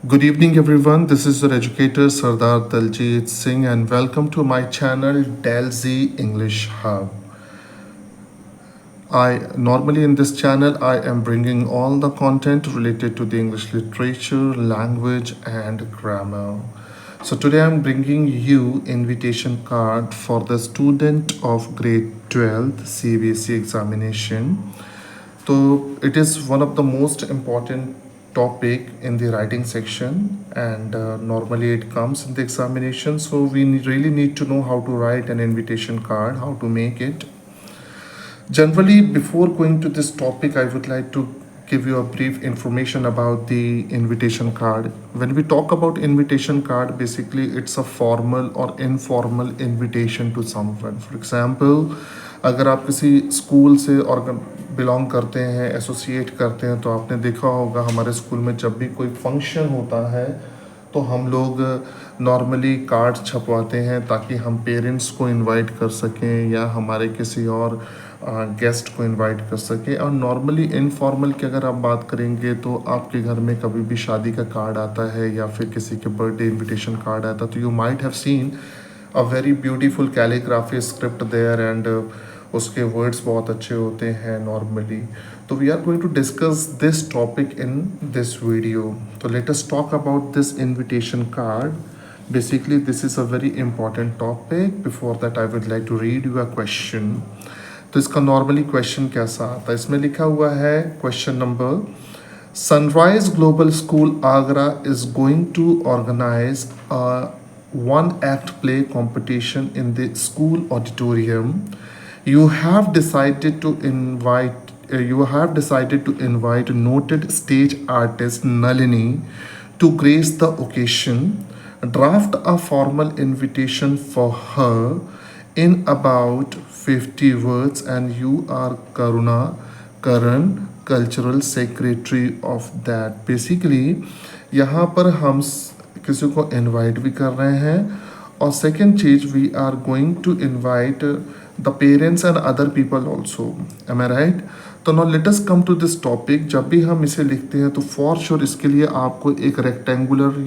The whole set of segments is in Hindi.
Good evening, everyone. This is your educator Sardar Daljit Singh, and welcome to my channel Dalzi English Hub. I normally in this channel I am bringing all the content related to the English literature, language, and grammar. So today I'm bringing you invitation card for the student of grade 12th CBSE examination. So it is one of the most important topic in the writing section, and normally it comes in the examination. So we really need to know how to write an invitation card, how to make it. Generally, before going to this topic, I would like to give you a brief information about the invitation card. When we talk about invitation card, basically it's a formal or informal invitation to someone. For example, अगर आप किसी स्कूल से और बिलोंग करते हैं, एसोसिएट करते हैं, तो आपने देखा होगा हमारे स्कूल में जब भी कोई फंक्शन होता है तो हम लोग नॉर्मली कार्ड छपवाते हैं ताकि हम पेरेंट्स को इनवाइट कर सकें या हमारे किसी और गेस्ट को इनवाइट कर सकें। और नॉर्मली इनफॉर्मल की अगर आप बात करेंगे तो आपके घर में कभी भी शादी का कार्ड आता है या फिर किसी के बर्थडे इनविटेशन कार्ड आता है तो you might have seen a very beautiful calligraphy script there and उसके वर्ड्स बहुत अच्छे होते हैं नॉर्मली। तो we are going to discuss this topic in this video. तो let us talk about this invitation card. Basically this is a very important topic. Before that I would like to read you a question. तो इसका नॉर्मली क्वेश्चन कैसा आता है, इसमें लिखा हुआ है question number, Sunrise Global School Agra is going to organise a one act play competition in the school auditorium. You have decided to invite noted stage artist Nalini to grace the occasion. Draft a formal invitation for her in about 50 words, and you are Karuna Karan, cultural secretary of that. Basically यहाँ पर हम किसी को इनवाइट भी कर रहे हैं, और सेकेंड चीज we are going to invite the parents and other people also. Am I right? तो now let us come to this topic. जब भी हम इसे लिखते हैं तो फॉर श्योर इसके लिए आपको एक रेक्टेंगुलर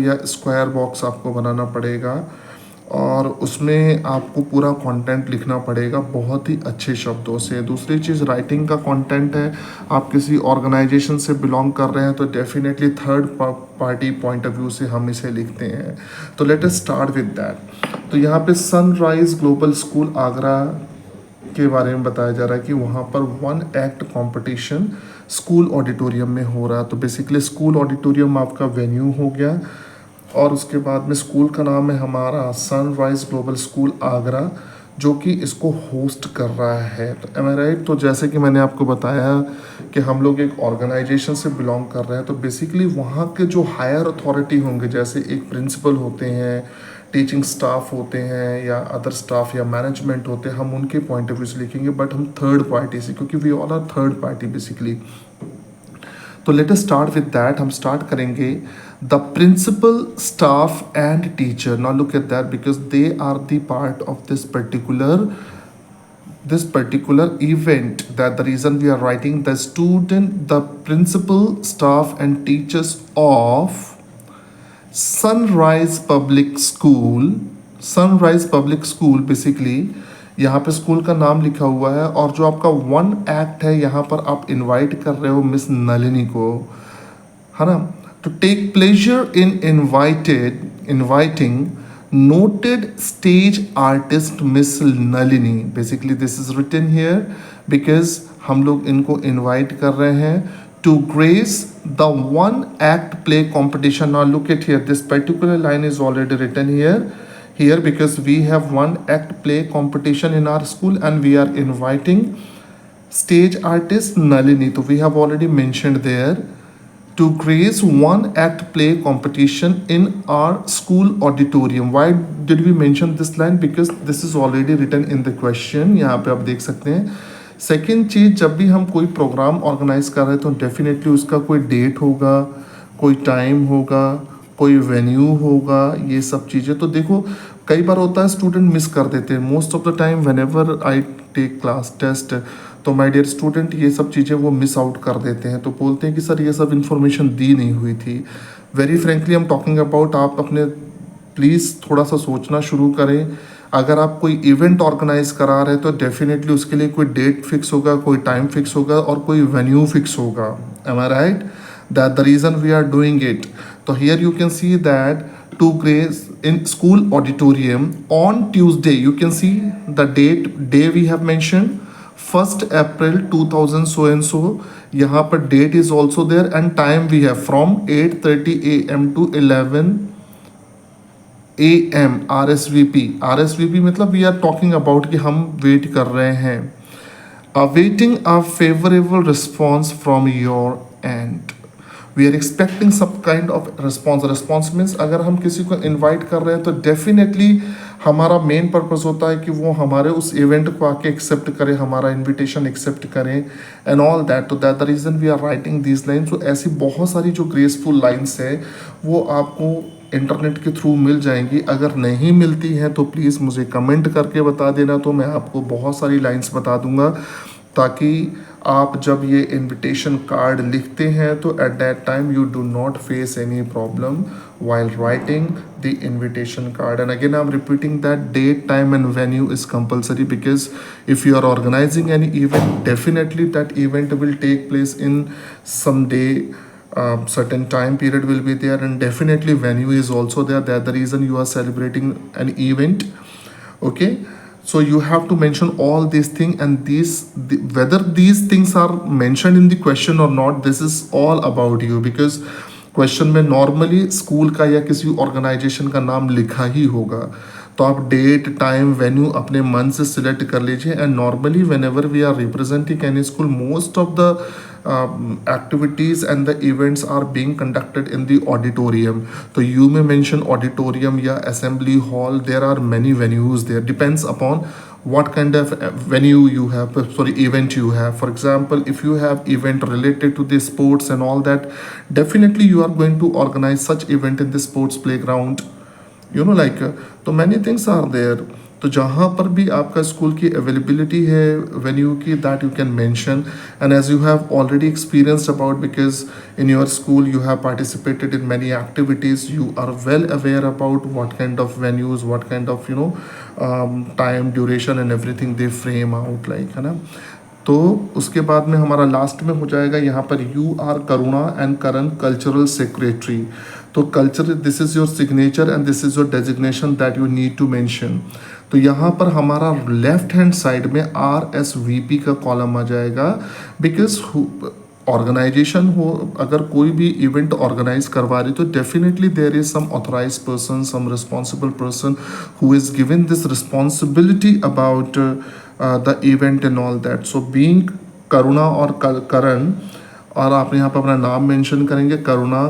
या स्क्वायर बॉक्स आपको बनाना पड़ेगा, और उसमें आपको पूरा कंटेंट लिखना पड़ेगा बहुत ही अच्छे शब्दों से। दूसरी चीज़ राइटिंग का कंटेंट है। आप किसी ऑर्गेनाइजेशन से बिलोंग कर रहे हैं तो definitely third party point of view से हम इसे लिखते हैं। तो let us start with that. तो यहाँ पे सनराइज ग्लोबल स्कूल आगरा के बारे में बताया जा रहा है कि वहाँ पर one act competition school auditorium में हो रहा है। तो बेसिकली स्कूल ऑडिटोरियम आपका वेन्यू हो गया, और उसके बाद में स्कूल का नाम है हमारा सनराइज ग्लोबल स्कूल आगरा, जो कि इसको होस्ट कर रहा है। तो एम आई राइट? तो जैसे कि मैंने आपको बताया कि हम लोग एक ऑर्गेनाइजेशन से बिलोंग कर रहे हैं, तो बेसिकली वहाँ के जो हायर अथॉरिटी होंगे, जैसे एक प्रिंसिपल होते हैं, टीचिंग स्टाफ होते हैं, या अदर स्टाफ या मैनेजमेंट होते हैं, हम उनके पॉइंट ऑफ व्यू से लिखेंगे, बट हम थर्ड पार्टी से, क्योंकि we all are third party basically. तो let us start with that. हम स्टार्ट करेंगे the principal staff and teacher. Now look at that, because they are the part of this particular event, that the reason we are writing the principal staff and teachers of sunrise public school basically यहाँ पे स्कूल का नाम लिखा हुआ है, और जो आपका वन एक्ट है यहाँ पर आप इनवाइट कर रहे हो मिस नलिनी को, है ना? To take pleasure in inviting noted stage artist Miss Nalini. Basically this is written here because हम लोग इनको invite कर रहे हैं to grace the one act play competition. Now look at here, this particular line is already written here because we have one act play competition in our school and we are inviting stage artist Nalini. So we have already mentioned there to grace one act play competition in our school auditorium. Why did we mention this line? Because this is already written in the question. यहाँ पे आप देख सकते हैं। सेकेंड चीज़, जब भी हम कोई प्रोग्राम ऑर्गेनाइज कर रहे हैं तो डेफिनेटली उसका कोई डेट होगा, कोई टाइम होगा, कोई वेन्यू होगा, ये सब चीज़ें। तो देखो कई बार होता है स्टूडेंट मिस कर देते हैं। Most of the time whenever I take class test तो माय डियर स्टूडेंट ये सब चीज़ें वो मिस आउट कर देते हैं, तो बोलते हैं कि सर ये सब इन्फॉर्मेशन दी नहीं हुई थी। Very frankly I am talking about, आप अपने प्लीज़ थोड़ा सा सोचना शुरू करें। अगर आप कोई इवेंट ऑर्गेनाइज करा रहे हैं तो डेफिनेटली उसके लिए कोई डेट फिक्स होगा, कोई टाइम फिक्स होगा और कोई वेन्यू फिक्स होगा। Am I right? That the reason we are doing it. तो here you can see that to grace in school auditorium on Tuesday. You can see the day we have mentioned 1st April 2000 so and so. यहाँ पर date is also there and time we have from 8:30 a.m. to 11 a.m. RSVP मतलब we are talking about कि हम wait कर रहे हैं, awaiting a favorable response from your end. We are expecting सब kind of response. Response means अगर हम किसी को इनवाइट कर रहे हैं तो डेफिनेटली हमारा मेन पर्पस होता है कि वो हमारे उस इवेंट को आके एक्सेप्ट करें, हमारा इनविटेशन एक्सेप्ट करें एंड ऑल दैट। तो that the reason we are writing these lines. तो ऐसी बहुत सारी जो ग्रेसफुल लाइन्स है वो आपको इंटरनेट के थ्रू मिल जाएंगी। अगर नहीं मिलती हैं तो प्लीज़ मुझे कमेंट करके बता देना, तो मैं आपको बहुत सारी लाइन्स बता दूंगा, ताकि आप जब ये इनविटेशन कार्ड लिखते हैं तो at that time you do not face any problem while writing the invitation card. And again I'm repeating that date, time and venue is compulsory, because if you are organizing any event, definitely that event will take place in some day, certain time period will be there, and definitely venue is also there. That's the reason you are celebrating an event. Okay, so you have to mention all these things, and whether these things are mentioned in the question or not, this is all about you, because question में नॉर्मली स्कूल का या किसी ऑर्गेनाइजेशन का नाम लिखा ही होगा। तो आप डेट, टाइम, वेन्यू अपने मन से सिलेक्ट कर लीजिए। And normally whenever we are representing any school, most of the activities and the events are being conducted in the auditorium. So you may mention auditorium या assembly hall, there are many venues there, depends upon what kind of venue you have, sorry, event you have. For example, if you have event related to the sports and all that, definitely you are going to organize such event in the sports playground, you know, like तो many things are there. तो जहाँ पर भी आपका स्कूल की अवेलेबिलिटी है वेन्यू की, that you can mention. And as you have already experienced about, because in your school you have participated in many activities, you are well aware about what kind of venues, what kind of time, duration and everything they frame out, like, है ना। तो उसके बाद में हमारा लास्ट में हो जाएगा यहाँ पर you are Karuna and Karan cultural secretary. तो culture, this is your signature and this is your designation that you need to mention. तो यहाँ पर हमारा लेफ्ट हैंड साइड में RSVP का कॉलम आ जाएगा, बिकॉज ऑर्गेनाइजेशन हो, अगर कोई भी इवेंट ऑर्गेनाइज करवा रही तो definitely there is some authorise person, some responsible person who is given this responsibility about the event and all that. So being Karuna और करण, और आप यहाँ पर अपना नाम मेंशन करेंगे, करुणा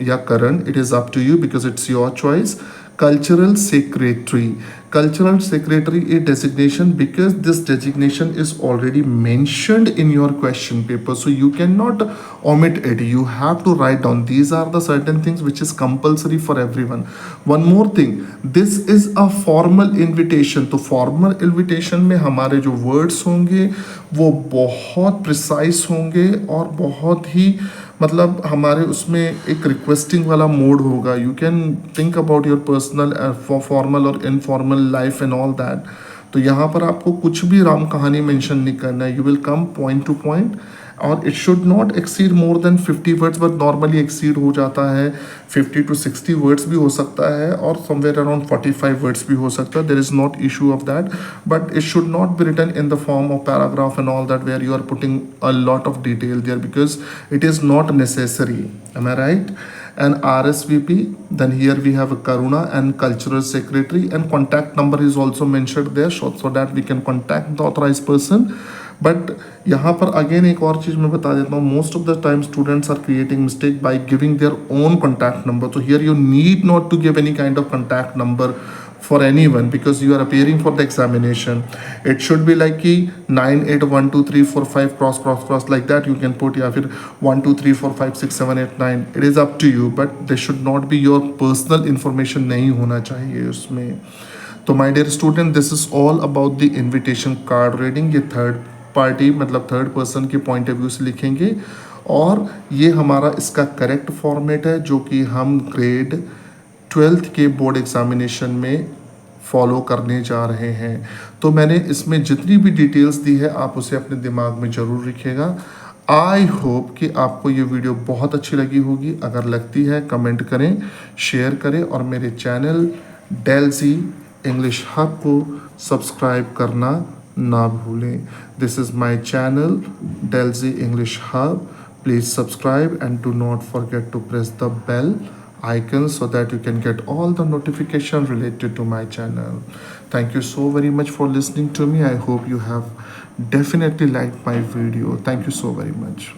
या Karan, it is up to you because it's your choice. Cultural Secretary. Cultural Secretary is designation because this designation is already mentioned in your question paper, so you cannot omit it. You have to write down. These are the certain things which is compulsory for everyone. One more thing, this is a formal invitation. तो formal invitation में हमारे जो words होंगे वो बहुत precise होंगे और बहुत ही मतलब हमारे उसमें एक रिक्वेस्टिंग वाला मोड होगा। You can think about your personal formal और informal life and all that. तो यहाँ पर आपको कुछ भी राम कहानी मेंशन नहीं करना है, you will come point to point, और it should not exceed more than 50 words, but normally exceed हो जाता है 50 to 60 वर्ड्स भी हो सकता है, और समवेयर अराउंड 45 वर्ड्स भी हो सकता है। There is not issue of that, but it should not be written in the form of paragraph and all that where you are putting a lot of detail there, because it is not necessary. Am I right? And RSVP, then here we have a Karuna and Cultural Secretary, and contact number is also mentioned there, so that we can contact the authorized person. But यहाँ पर अगेन एक और चीज़ मैं बता देता हूँ, most of the time students are creating mistake by giving their own contact number. तो here you need not to give any kind of contact number for anyone because you are appearing for the examination. It should be like कि 9 8 1 2 3 4 5 cross like that you can put, या फिर 1 2 3 4 5 6 7 8 9, it is up to you, but they should not be your personal information, नहीं होना चाहिए उसमें। तो my dear student, this is all about the invitation card reading, ये थर्ड पार्टी मतलब थर्ड पर्सन के पॉइंट ऑफ व्यू से लिखेंगे। और ये हमारा इसका करेक्ट फॉर्मेट है जो कि हम ग्रेड 12th के बोर्ड एग्जामिनेशन में फॉलो करने जा रहे हैं। तो मैंने इसमें जितनी भी डिटेल्स दी है आप उसे अपने दिमाग में ज़रूर रखिएगा। आई होप कि आपको ये वीडियो बहुत अच्छी लगी होगी। अगर लगती है कमेंट करें, शेयर करें और मेरे चैनल डेल्जी इंग्लिश हब को सब्सक्राइब करना ना भूलें। दिस इज़ माय चैनल डेल्जी English hub. Please subscribe and do not forget to press the bell icon so that you can get all the notification related to my channel. Thank you so very much for listening to me. I hope you have definitely liked my video. Thank you so very much.